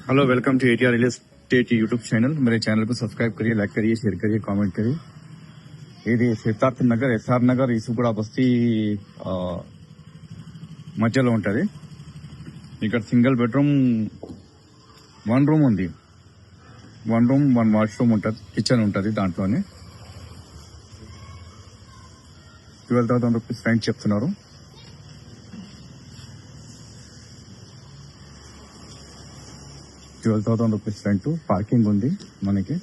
Hello, welcome to ATR real estate YouTube channel. मेरे channel को subscribe करिए, like करिए, शेयर करिए, कामेंट करिए। ఇది సిద్ధార్థ్ నగర్, ఎస్ఆర్ నగర్, ఈసుగూడ బస్తీ మధ్యలో ఉంటుంది. ఇక్కడ సింగిల్ బెడ్రూమ్ 1 రూమ్ ఉంది. 1 రూమ్ 1 వాష్రూమ్ ఉంటుంది, కిచెన్ ఉంటుంది. దాంట్లోనే 12,000 రూపీస్ రెంట్ చెప్తున్నారు. ₹12,000 రెంట్. పార్కింగ్ ఉంది మనకి.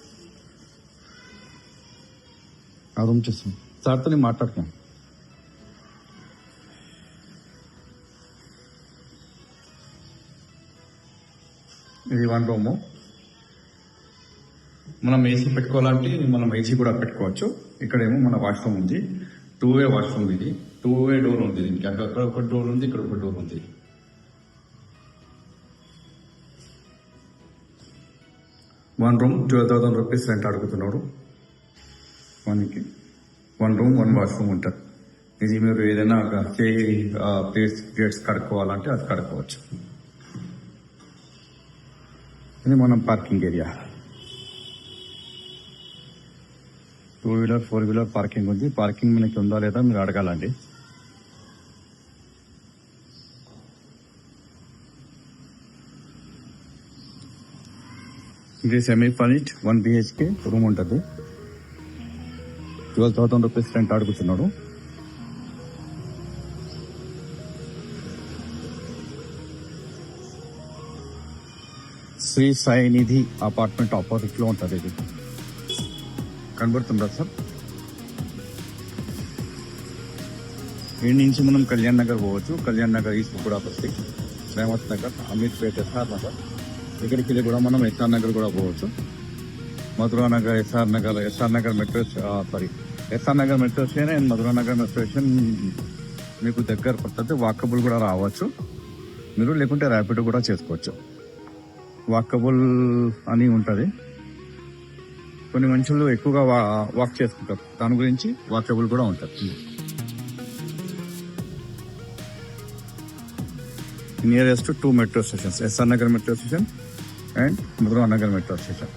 ఆ రూమ్ చేస్తాం సార్తో నేను మాట్లాడుతాను. ఇది 1 రూము. మనం ఏసీ పెట్టుకోవాలంటే మనం ఏసీ కూడా పెట్టుకోవచ్చు. ఇక్కడేమో మన వాష్రూమ్ ఉంది. 2-వే వాష్రూమ్. ఇది 2-వే డోర్ ఉంది. దీనికి అక్కడ ఒక డోర్ ఉంది, ఇక్కడ ఒక డోర్ ఉంది. 1 రూమ్ 12,000 రూపీస్ రెంట్ అడుగుతున్నాడు మనకి. 1 రూమ్ 1 వాష్రూమ్ ఉంటుంది. ఇది మీరు ఏదైనా ప్లేట్స్ కడుక్కోవాలంటే అది కడుక్కోవచ్చు. ఇది మనం పార్కింగ్ ఏరియా. 2-వీలర్ 4-వీలర్ పార్కింగ్ ఉంది. పార్కింగ్ మనకి ఉందా లేదా మీరు అడగాలండి. ఇది సెమీ ఫర్నిష్డ్ 1 BHK రూమ్ ఉంటుంది. 12,000 రూపీస్ రెంట్ అడుగుతున్నాడు. శ్రీ సాయి నిధి అపార్ట్మెంట్ ఆపోజిట్ లో ఉంటుంది. ఇది కనబడుతుందా సార్? ఈ నుంచి మనం కళ్యాణ్ నగర్ పోవచ్చు. Kalyan Nagar, Yousufguda Basti, Revath Nagar, Ameerpet, SR Nagar. ఇక్కడికి వెళ్ళి కూడా మనం ఎస్ఆర్ నగర్ కూడా పోవచ్చు. Madhura Nagar, SR Nagar metro SR Nagar metro station and Madhura Nagar metro station మీకు దగ్గర పడుతుంది. వాకబుల్ కూడా రావచ్చు మీరు, లేకుంటే ర్యాపిడ్ కూడా చేసుకోవచ్చు. వాకబుల్ అని ఉంటుంది. కొన్ని మనుషులు ఎక్కువగా వాక్ చేసుకుంటారు, దాని గురించి వాకబుల్ కూడా ఉంటుంది. Nearest 2 metro stations, SR Nagar metro station and Madhura Nagar metro station.